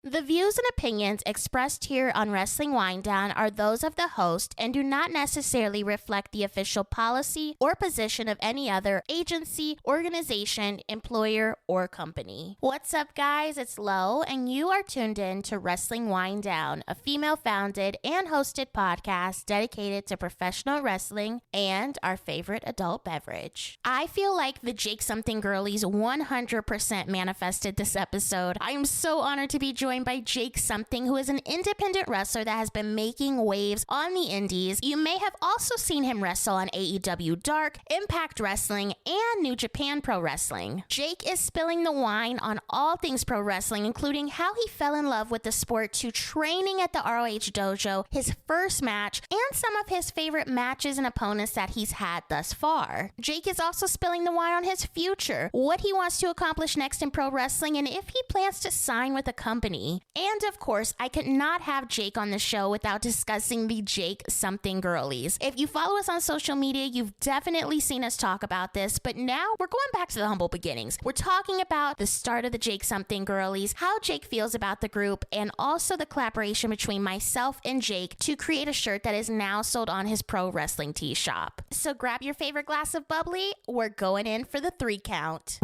The views and opinions expressed here on Wrestling Winedown are those of the host and do not necessarily reflect the official policy or position of any other agency, organization, employer, or company. What's up, guys? It's Lo, and you are tuned in to Wrestling Winedown, a female-founded and hosted podcast dedicated to professional wrestling and our favorite adult beverage. I feel like the Jake Something Girlies 100% manifested this episode. I am so honored to be joined by Jake Something, who is an independent wrestler that has been making waves on the indies. You may have also seen him wrestle on AEW Dark, Impact Wrestling, and New Japan Pro Wrestling. Jake is spilling the wine on all things pro wrestling, including how he fell in love with the sport to training at the ROH dojo, his first match, and some of his favorite matches and opponents that he's had thus far. Jake is also spilling the wine on his future, what he wants to accomplish next in pro wrestling, and if he plans to sign with a company. And of course, I could not have Jake on the show without discussing the Jake Something Girlies. If you follow us on social media, you've definitely seen us talk about this, but now we're going back to the humble beginnings. We're talking about the start of the Jake Something Girlies, how Jake feels about the group, and also the collaboration between myself and Jake to create a shirt that is now sold on his pro wrestling tee shop. So grab your favorite glass of bubbly. We're going in for the 3 count.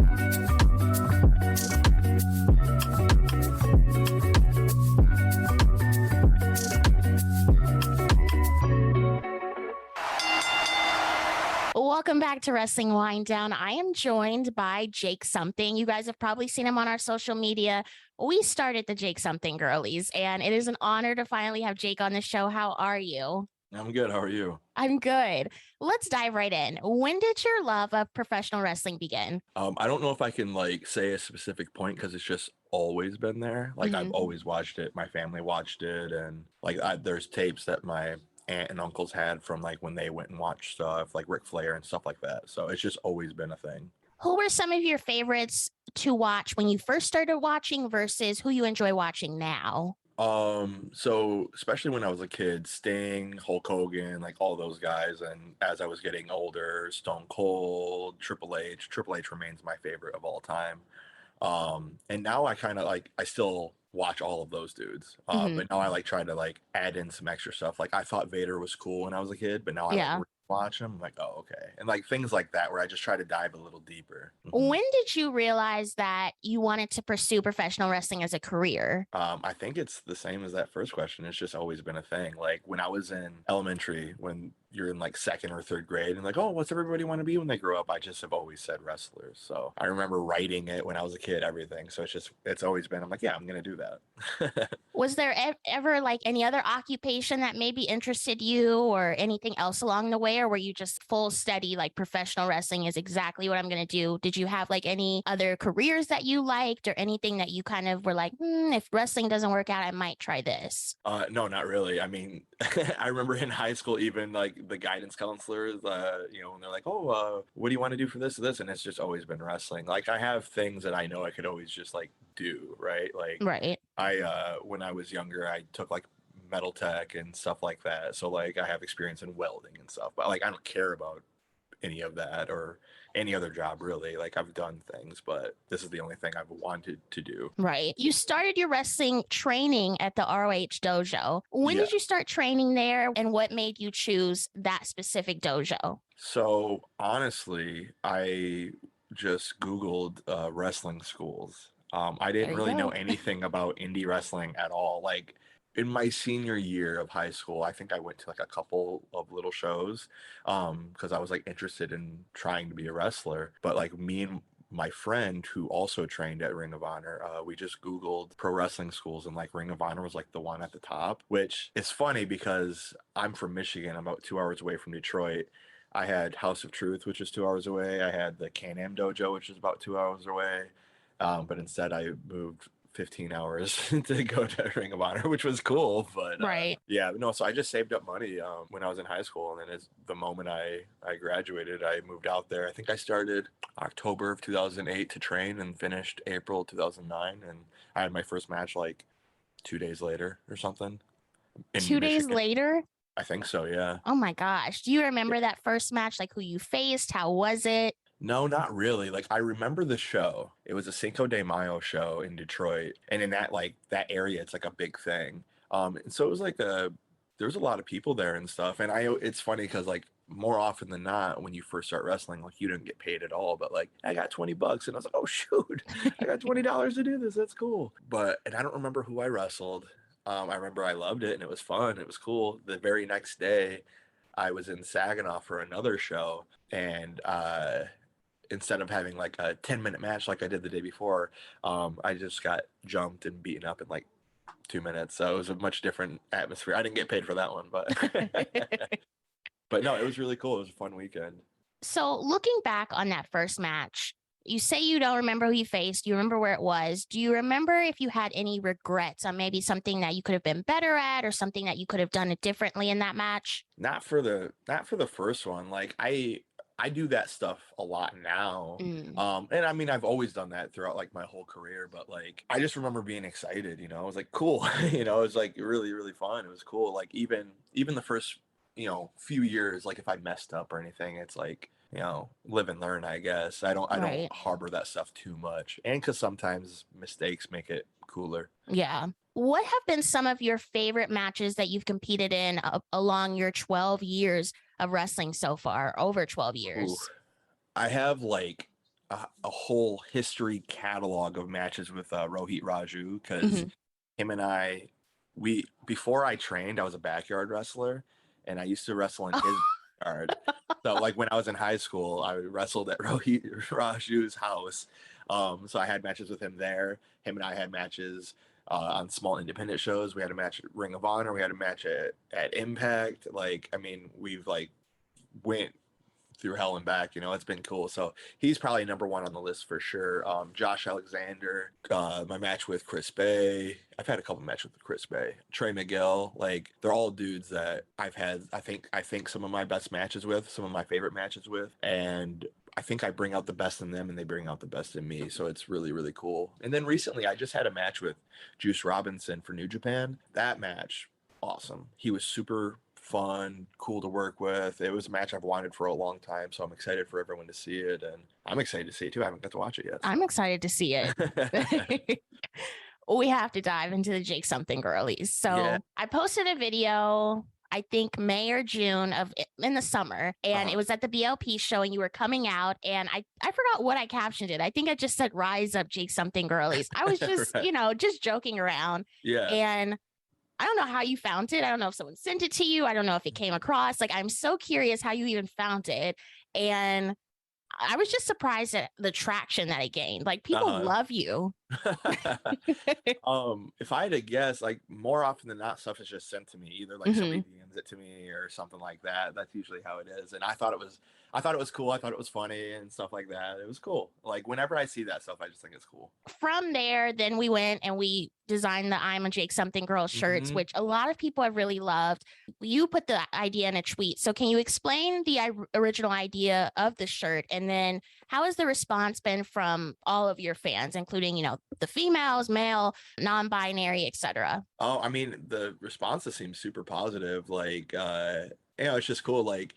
Welcome back to Wrestling Winedown. I am joined by Jake Something. You guys have probably seen him on our social media. We started the Jake Something Girlies, and it is an honor to finally have Jake on the show. How are you? I'm good. How are you? I'm good. Let's dive right in. When did your love of professional wrestling begin? I don't know if I can say a specific point because it's just always been there. I've always watched it. My family watched it, and there's tapes that my aunt and uncles had from when they went and watched stuff like Ric Flair and stuff like that. So it's just always been a thing. Who were some of your favorites to watch when you first started watching versus who you enjoy watching now? So especially when I was a kid, Sting, Hulk Hogan, all those guys. And as I was getting older, Stone Cold, Triple H remains my favorite of all time. And now I kind of I still watch all of those dudes. But now I try to add in some extra stuff. I thought Vader was cool when I was a kid, but now I watch him. I'm like, oh, okay. And things like that where I just try to dive a little deeper. When did you realize that you wanted to pursue professional wrestling as a career? I think it's the same as that first question. It's just always been a thing. When I was in elementary, when you're in second or third grade and oh, what's everybody want to be when they grow up? I just have always said wrestlers. So I remember writing it when I was a kid, everything. So it's always been, I'm like, yeah, I'm going to do that. Was there ever any other occupation that maybe interested you or anything else along the way? Or were you just full steady, professional wrestling is exactly what I'm going to do? Did you have any other careers that you liked or anything that you kind of were if wrestling doesn't work out, I might try this? No, not really. I mean, I remember in high school, even the guidance counselors, when they're oh, what do you want to do for this or this? And it's just always been wrestling. I have things that I know I could always just do, right? Right. When I was younger, I took metal tech and stuff like that. So I have experience in welding and stuff, but I don't care about any of that or any other job really. I've done things, but this is the only thing I've wanted to do. Right. You started your wrestling training at the ROH dojo. When did you start training there, and what made you choose that specific dojo? So honestly, I just Googled wrestling schools. I didn't really know anything about indie wrestling at all. In my senior year of high school, I think I went to a couple of little shows because I was interested in trying to be a wrestler. But me and my friend who also trained at Ring of Honor, we just Googled pro wrestling schools, and Ring of Honor was the one at the top, which is funny because I'm from Michigan. I'm about 2 hours away from Detroit. I had House of Truth, which is 2 hours away. I had the Can-Am Dojo, which is about 2 hours away. But instead I moved 15 hours to go to Ring of Honor, which was cool. But right. So I just saved up money when I was in high school. And then the moment I graduated, I moved out there. I think I started October of 2008 to train and finished April 2009. And I had my first match 2 days later or something. 2 days later? I think so, yeah. Oh my gosh. Do you remember that first match? Who you faced? How was it? No, not really. Like I remember the show. It was a Cinco de Mayo show in Detroit, and in that like that area, it's like a big thing. And so it was like there was a lot of people there and stuff. And it's funny because like more often than not, when you first start wrestling, like you didn't get paid at all, but like I got $20, and I was like, oh shoot, I got $20 to do this. That's cool. And I don't remember who I wrestled. I remember I loved it and it was fun. It was cool. The very next day, I was in Saginaw for another show, and instead of having like a 10-minute match like I did the day before, I just got jumped and beaten up in like 2 minutes. So it was a much different atmosphere. I didn't get paid for that one, but but no, it was really cool. It was a fun weekend. So looking back on that first match, you say you don't remember who you faced. You remember where it was. Do you remember if you had any regrets on maybe something that you could have been better at or something that you could have done it differently in that match? Not for the first one. Like I do that stuff a lot now. And I mean, I've always done that throughout like my whole career, but like, I just remember being excited, I was like, cool, it was like really, really fun. It was cool. Like even the first, few years, like if I messed up or anything, it's like, live and learn, I guess. I don't Right. harbor that stuff too much. And cause sometimes mistakes make it cooler. Yeah. What have been some of your favorite matches that you've competed in along your 12 years of wrestling so far, over 12 years? Ooh, I have like a whole history catalog of matches with Rohit Raju because him and before I trained, I was a backyard wrestler, and I used to wrestle in his backyard. So like when I was in high school, I wrestled at Rohit Raju's house. So I had matches with him there. Him and I had matches on small independent shows. We had a match at Ring of Honor. We had a match at Impact. Like, I mean, we've like went through hell and back. It's been cool. So he's probably number one on the list for sure. Josh Alexander, my match with Chris Bay. I've had a couple matches with Chris Bay, Trey Miguel. Like they're all dudes that I've had. I think some of my best matches with, some of my favorite matches with, and I think I bring out the best in them and they bring out the best in me. So it's really, really cool. And then recently I just had a match with Juice Robinson for New Japan. That match, awesome. He was super fun, cool to work with. It was a match I've wanted for a long time, so I'm excited for everyone to see it, and I'm excited to see it too. I haven't got to watch it yet. So. I'm excited to see it. We have to dive into the Jake Something Girlies. So yeah. I posted a video, I think May or June in the summer, and it was at the BLP show, and you were coming out, and I forgot what I captioned it. I think I just said "Rise Up, Jake Something Girlies." I was just right. Just joking around. Yeah, and I don't know how you found it. I don't know if someone sent it to you. I don't know if it came across. Like, I'm so curious how you even found it. And I was just surprised at the traction that it gained. Like, people love you. If I had to guess, like more often than not, stuff is just sent to me. Either like somebody DMs it to me or something like that. That's usually how it is. And I thought it was cool. I thought it was funny and stuff like that. It was cool. Like whenever I see that stuff, I just think it's cool. From there, then we went and we designed the I'm a Jake Something Girl shirts, which a lot of people have really loved. You put the idea in a tweet. So can you explain the original idea of the shirt? And then how has the response been from all of your fans, including, the females, male, non-binary, etc.? Oh, I mean, the responses seem super positive. Like, it's just cool. Like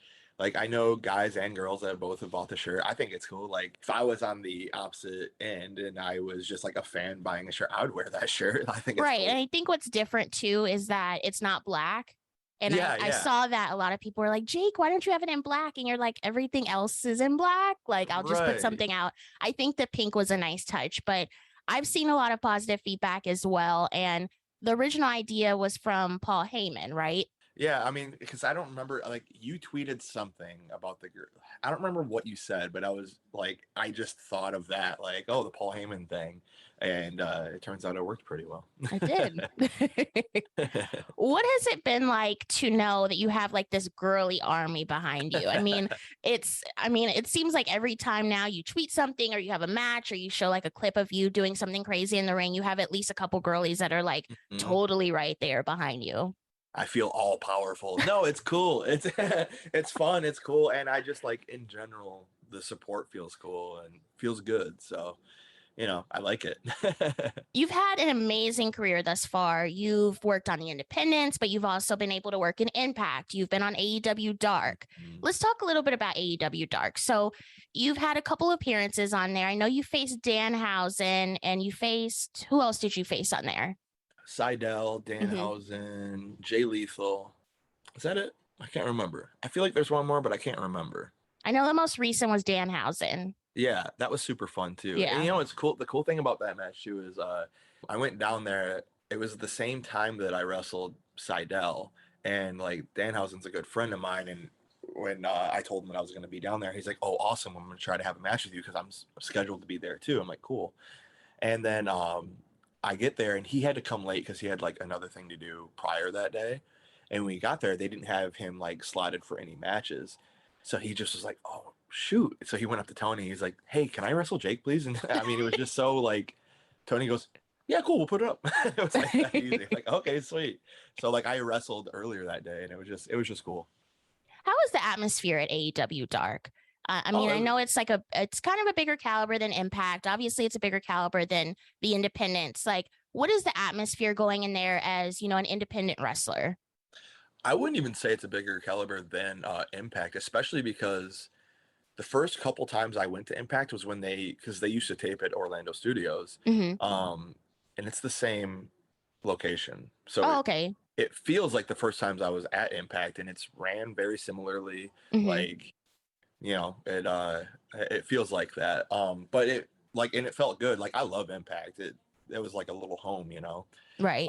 I know guys and girls that both have bought the shirt. I think it's cool. Like if I was on the opposite end and I was just like a fan buying a shirt, I would wear that shirt. I think it's right. Cool. And I think what's different too is that it's not black. And I saw that a lot of people were like, Jake, why don't you have it in black? And you're like, everything else is in black. Like, I'll just put something out. I think the pink was a nice touch, but I've seen a lot of positive feedback as well. And the original idea was from Paul Heyman, right? Yeah, I mean, because I don't remember, like, you tweeted something about the girl. I don't remember what you said, but I was like, I just thought of that, like, oh, the Paul Heyman thing. And it turns out it worked pretty well. It did. What has it been like to know that you have like this girly army behind you? I mean, it seems like every time now you tweet something or you have a match or you show like a clip of you doing something crazy in the ring, you have at least a couple girlies that are like totally right there behind you. I feel all powerful. No, it's cool. It's it's fun. It's cool. And I just like in general, the support feels cool and feels good. So I like it. You've had an amazing career thus far. You've worked on the independents, but you've also been able to work in Impact. You've been on AEW Dark. Let's talk a little bit about AEW Dark. So you've had a couple appearances on there. I know you faced Danhausen, and you faced, who else did you face on there? Seidel, Danhausen, Jay Lethal. Is that it? I can't remember. I feel like there's one more, but I can't remember. I know the most recent was Danhausen. Yeah, that was super fun too. Yeah. And it's cool. The cool thing about that match too is I went down there. It was the same time that I wrestled Seidel, and like Danhausen's a good friend of mine. And when I told him that I was going to be down there, he's like, "Oh, awesome! I'm going to try to have a match with you because I'm scheduled to be there too." I'm like, "Cool." And then I get there, and he had to come late because he had like another thing to do prior that day. And when we got there, they didn't have him like slotted for any matches, so he just was like, "Oh, shoot." So he went up to Tony. He's like, "Hey, can I wrestle Jake, please?" And I mean, it was just so like, Tony goes, "Yeah, cool, we'll put it up." It was like that easy. Like, okay, sweet. So like I wrestled earlier that day, and it was just cool. How is the atmosphere at AEW Dark? I mean, I know it's kind of a bigger caliber than Impact. Obviously, it's a bigger caliber than the independents. Like, what is the atmosphere going in there as, an independent wrestler? I wouldn't even say it's a bigger caliber than Impact, especially because the first couple times I went to Impact was when because they used to tape at Orlando Studios, and it's the same location. So okay. It feels like the first times I was at Impact, and it's ran very similarly. Like, it feels like that. But and it felt good. Like I love Impact. It was like a little home, Right.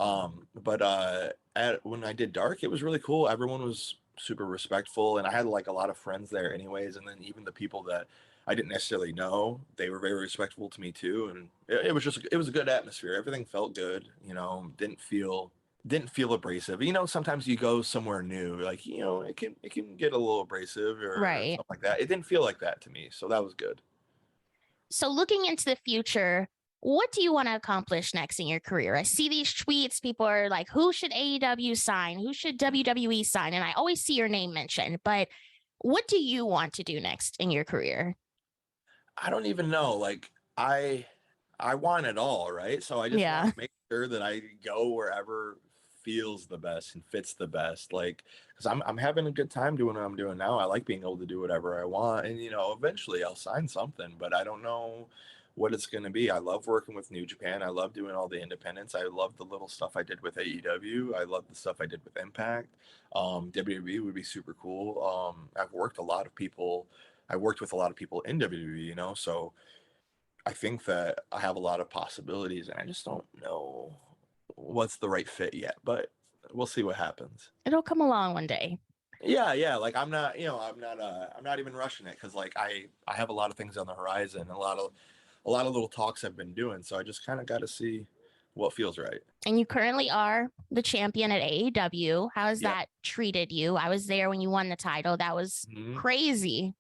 But when I did Dark, it was really cool. Everyone was super respectful, and I had like a lot of friends there anyways. And then even the people that I didn't necessarily know, they were very respectful to me too. And it was a good atmosphere. Everything felt good, didn't feel abrasive. Sometimes you go somewhere new, like, it can get a little abrasive or something like that. It didn't feel like that to me. So that was good. So looking into the future, what do you want to accomplish next in your career? I see these tweets. People are like, who should AEW sign? Who should WWE sign? And I always see your name mentioned, but what do you want to do next in your career? I don't even know. Like I want it all, right? So I just want to make sure that I go wherever feels the best and fits the best. Like, because I'm having a good time doing what I'm doing now. I like being able to do whatever I want, and eventually I'll sign something, but I don't know what it's going to be. I love working with New Japan. I love doing all the independents. I love the little stuff I did with AEW. I love the stuff I did with Impact. WWE would be super cool. I've worked with a lot of people in WWE, so I think that I have a lot of possibilities, and I just don't know what's the right fit yet, but we'll see what happens. It'll come along one day. Yeah. Like I'm not even rushing it, because like I have a lot of things on the horizon, a lot of little talks I've been doing, so I just kind of got to see what feels right. And you currently are the champion at AEW. How has that treated you? I was there when you won the title. That was crazy.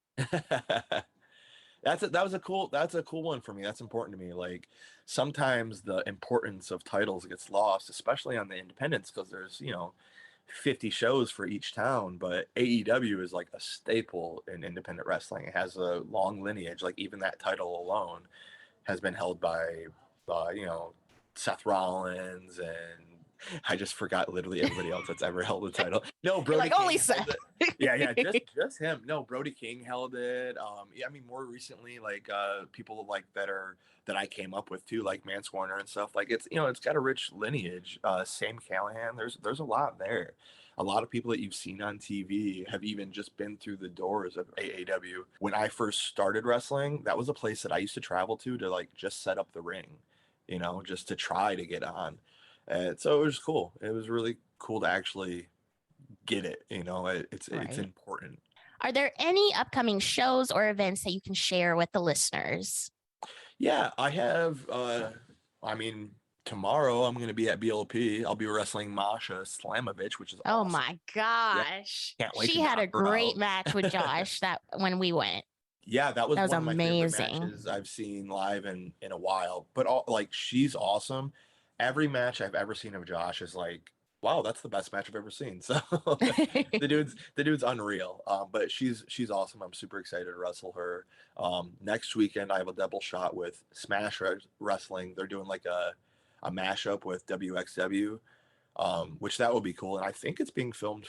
That's a cool one for me. That's important to me. Like sometimes the importance of titles gets lost, especially on the independents, because there's 50 shows for each town, but AEW is like a staple in independent wrestling. It has a long lineage. Like even that title alone has been held by Seth Rollins, and I just forgot literally everybody else that's ever held the title. No, Brody like, King only Seth. Yeah, just him. No, Brody King held it. I mean, more recently, like people like that I came up with too, like Mance Warner and stuff. Like it's got a rich lineage. Sam Callahan. There's a lot there. A lot of people that you've seen on TV have even just been through the doors of AAW. When I first started wrestling, that was a place that I used to travel to like just set up the ring, just to try to get on. And so it was cool. It was really cool to actually get it. It's important. Are there any upcoming shows or events that you can share with the listeners? Yeah, I have. Tomorrow I'm going to be at BLP. I'll be wrestling Masha Slamovich, which is awesome. My gosh. Can't wait. She had a great match with Josh when we went. Yeah, that was one of my favorite matches I've seen live in a while. But she's awesome. Every match I've ever seen of Josh is like wow, that's the best match I've ever seen. So the dude's unreal. But she's awesome. I'm super excited to wrestle her. Next weekend I have a double shot with Smash Wrestling. They're doing like a mashup with WXW, which that will be cool. And I think it's being filmed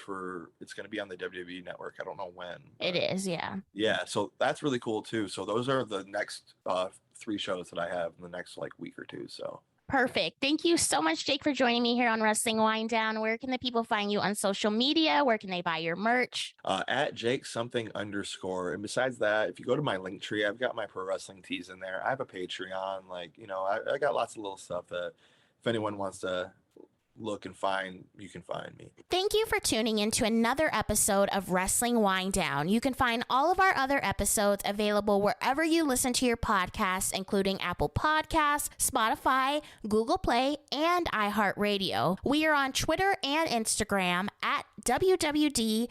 it's going to be on the WWE network. I don't know when. It is, yeah. Yeah, so that's really cool too. So those are the next 3 shows that I have in the next like week or two. So perfect. Thank you so much, Jake, for joining me here on Wrestling Winedown. Where can the people find you on social media? Where can they buy your merch? At Jake Something _. And besides that, if you go to my link tree, I've got my pro wrestling tees in there. I have a Patreon. Like, you know, I got lots of little stuff that if anyone wants to look and find, you can find me. Thank you for tuning in to another episode of Wrestling Winedown. You can find all of our other episodes available wherever you listen to your podcasts, including Apple Podcasts, Spotify, Google Play, and iHeartRadio. We are on Twitter and Instagram at WWDCAST.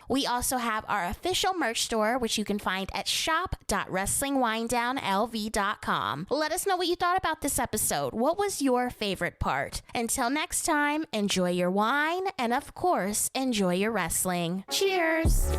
We also have our official merch store, which you can find at shop.wrestlingwinedownlv.com. Let us know what you thought about this episode. What was your favorite part? Until next time, enjoy your wine and, of course, enjoy your wrestling. Cheers!